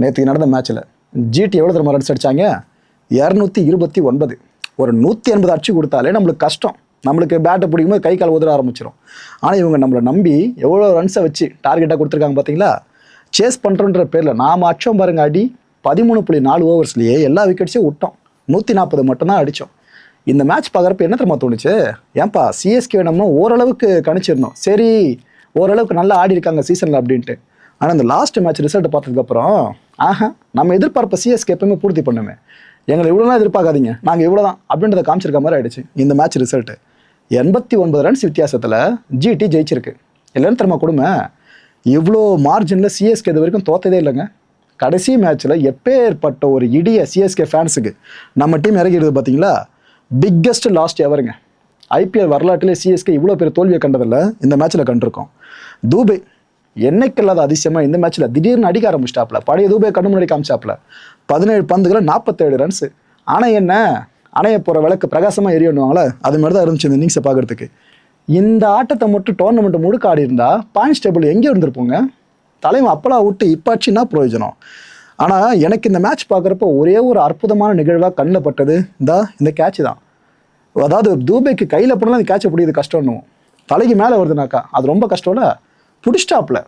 நேற்று நடந்த மேட்ச்சில் ஜிடி எவ்வளோ தூரம் ரன்ஸ் அடித்தாங்க? 229. ஒரு 180 அடிச்சு கொடுத்தாலே நம்மளுக்கு கஷ்டம். நம்மளுக்கு பேட்டை பிடிக்கும்போது கை கால் உதற ஆரம்பிச்சிடும். ஆனால் இவங்க நம்மளை நம்பி எவ்வளோ ரன்ஸை வச்சு டார்கெட்டாக கொடுத்துருக்காங்க பார்த்தீங்களா? சேஸ் பண்ணுறோன்ற பேரில் நாம் அச்சோம் பாருங்க அடி. 13.4 ஓவர்ஸ்லேயே எல்லா விக்கெட்ஸையும் விட்டோம். 140 மட்டும்தான் அடித்தோம். இந்த மேட்ச் பார்க்குறப்ப என்ன தெரியுமா தோணுச்சு? ஏன்பா சிஎஸ்கே நம்ம ஓரளவுக்கு கணிச்சிருந்தோம், சரி ஓரளவுக்கு நல்லா ஆடி இருக்காங்க சீசனில் அப்படின்ட்டு. ஆனால் இந்த லாஸ்ட் மேட்ச் ரிசல்ட்டை பார்த்ததுக்கப்புறம் நம்ம எதிர்பார்ப்ப சிஎஸ்கே எப்பவுமே பூர்த்தி பண்ணுமே. எங்களை இவ்வளோலாம் எதிர்பார்க்காதீங்க, நாங்கள் இவ்வளோ தான் அப்படின்றத காமிச்சிருக்க மாதிரி ஆயிடுச்சு இந்த மேட்ச் ரிசல்ட்டு. 89 ரன்ஸ் வித்தியாசத்தில் ஜிடி ஜெயிச்சிருக்கு. இல்லைன்னு தெரியுமா கொடுமை? இவ்வளோ மார்ஜினில் சிஎஸ்கே இது வரைக்கும் தோத்ததே இல்லைங்க. கடைசி மேட்ச்சில் எப்பேற்பட்ட ஒரு இடிய சிஎஸ்கே ஃபேன்ஸுக்கு நம்ம டீம் இறங்கிடுது பார்த்தீங்களா? பிக்கஸ்ட் லாஸ்ட் எவருங்க. ஐபிஎல் வரலாற்றிலே சிஎஸ்கே இவ்வளோ பேர் தோல்வியை கண்டதில்லை, இந்த மேட்ச்சில் கண்டிருக்கோம். தூபே என்னைக்கு இல்லாத அதிசயமாக இந்த மேட்ச்சில் திடீர்னு அடிக்க ஆரம்பிச்சிட்டாப்ல. பழைய தூபே கண்ணு முன்னாடி காமிச்சாப்ல. 17 பந்துகளை 47 ரன்ஸு. ஆனால் என்ன, அணைய போகிற விளக்கு பிரகாசமாக எரியணுவாங்களே, அது மாதிரி தான் இருந்துச்சு இந்த இன்னிங்ஸை பார்க்குறதுக்கு. இந்த ஆட்டத்தை மட்டும் டோர்னமெண்ட் முழுக்க ஆடி இருந்தா பாயிண்ட்ஸ் டேபிள் எங்கே இருந்திருப்போங்க? தலைமை அப்பளா விட்டு இப்பாச்சுன்னா பிரயோஜனம். ஆனால் எனக்கு இந்த மேட்ச் பார்க்குறப்போ ஒரே ஒரு அற்புதமான நிகழ்வாக கண்ணில் பட்டது இந்த கேட்ச் தான். அதாவது தூபேக்கு கையில் போடலாம் அந்த கேட்சை பிடிக்கிறது கஷ்டம்னு, தலைக்கு மேலே வருதுனாக்கா அது ரொம்ப கஷ்டம்ல. புடிஸ்டாப்பில்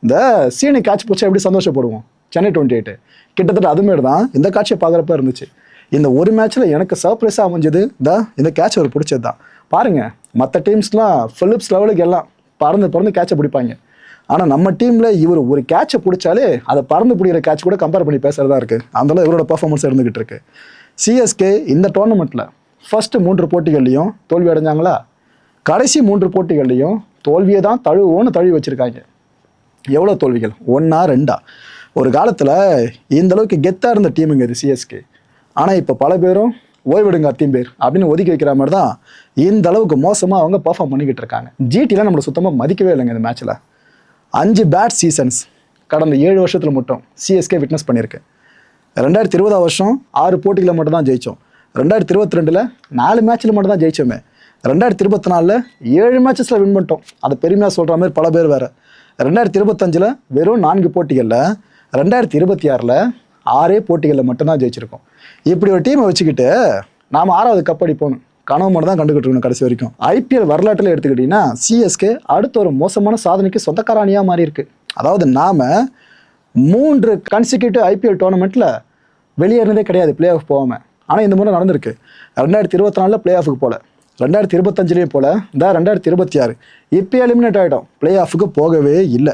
இந்த சீனி கேட்ச் பிடிச்சா எப்படி சந்தோஷப்படுவோம் சென்னை 28, கிட்டத்தட்ட அதுமாரி தான் இந்த கேட்சை பார்க்குறப்ப இருந்துச்சு. இந்த ஒரு மேட்ச்சில் எனக்கு சர்ப்ரைஸாக அமைஞ்சது இந்த கேட்ச் ஒரு பிடிச்சது தான். பாருங்கள், மற்ற டீம்ஸ்லாம் ஃபிலிப்ஸ் லெவலுக்கு எல்லாம் பறந்து கேட்சை பிடிப்பாங்க. ஆனால் நம்ம டீமில் இவர் ஒரு கேட்சை பிடிச்சாலே அதை பறந்து பிடிக்கிற கேட்ச் கூட கம்பேர் பண்ணி பேசுகிறதா இருக்குது. அந்தளவு இவரோட பர்ஃபார்மன்ஸ் இருந்துகிட்டு இருக்கு. சிஎஸ்கே இந்த டோர்னமெண்ட்டில் ஃபர்ஸ்ட் 3 போட்டிகள்லையும் தோல்வி அடைஞ்சாங்களா? கடைசி 3 போட்டிகள்லையும் தோல்வியை தான் தழுவி வச்சுருக்காங்க. எவ்வளோ தோல்விகள்? 1ஆ 2ஆ? ஒரு காலத்தில் இந்த அளவுக்கு கெத்தாக இருந்த டீமுங்க இது சிஎஸ்கே. ஆனால் இப்போ பல பேரும் ஓய்விடுங்க அத்தியம் பேர் அப்படின்னு ஒதுக்கி வைக்கிற மாதிரி தான் இந்த அளவுக்கு மோசமாக அவங்க பர்ஃபார்ம் பண்ணிக்கிட்டு இருக்காங்க. ஜிடியில் நம்மளை சுத்தமாக மதிக்கவே இல்லைங்க இந்த மேட்ச்சில். 5 பேட் சீசன்ஸ் கடந்த 7 வருஷத்தில் மட்டும் சிஎஸ்கே விட்னஸ் பண்ணியிருக்கு. 2020 வருஷம் 6 போட்டிகளை மட்டும் தான் ஜெயித்தோம். 2022 4 மேட்ச்சில் மட்டும் தான் ஜெயிச்சோமே. 2024 7 மேட்சஸில் வின் பண்ணிட்டோம். அதை பெருமையாக சொல்கிற மாதிரி பல பேர் வேறு. 2025 வெறும் 4 போட்டிகளில், 2026 6 போட்டிகளில் மட்டும்தான் ஜெயிச்சிருக்கோம். இப்படி ஒரு டீமை வச்சுக்கிட்டு நாம் 6வது கப் அடிப்போம் கனவு மட்டும் தான் கண்டுகிட்டு இருக்கணும் கடைசி வரைக்கும். ஐபிஎல் வரலாற்றில் எடுத்துக்கிட்டிங்கன்னா சிஎஸ்கே அடுத்த ஒரு மோசமான சாதனைக்கு சொந்தக்காரணியாக மாறி இருக்கு. அதாவது நாம் 3 கன்சிக்யூட்டிவ் ஐபிஎல் டோர்னமெண்ட்டில் வெளியேறினதே கிடையாது பிளே ஆஃப் போகாமல். ஆனால் இந்த முறை நடந்திருக்கு. 2024 பிளே ஆஃபுக்கு போகல, 2025 போல, 2026 இப்போ எலிமினேட் ஆகிட்டோம், பிளே ஆஃபுக்கு போகவே இல்லை.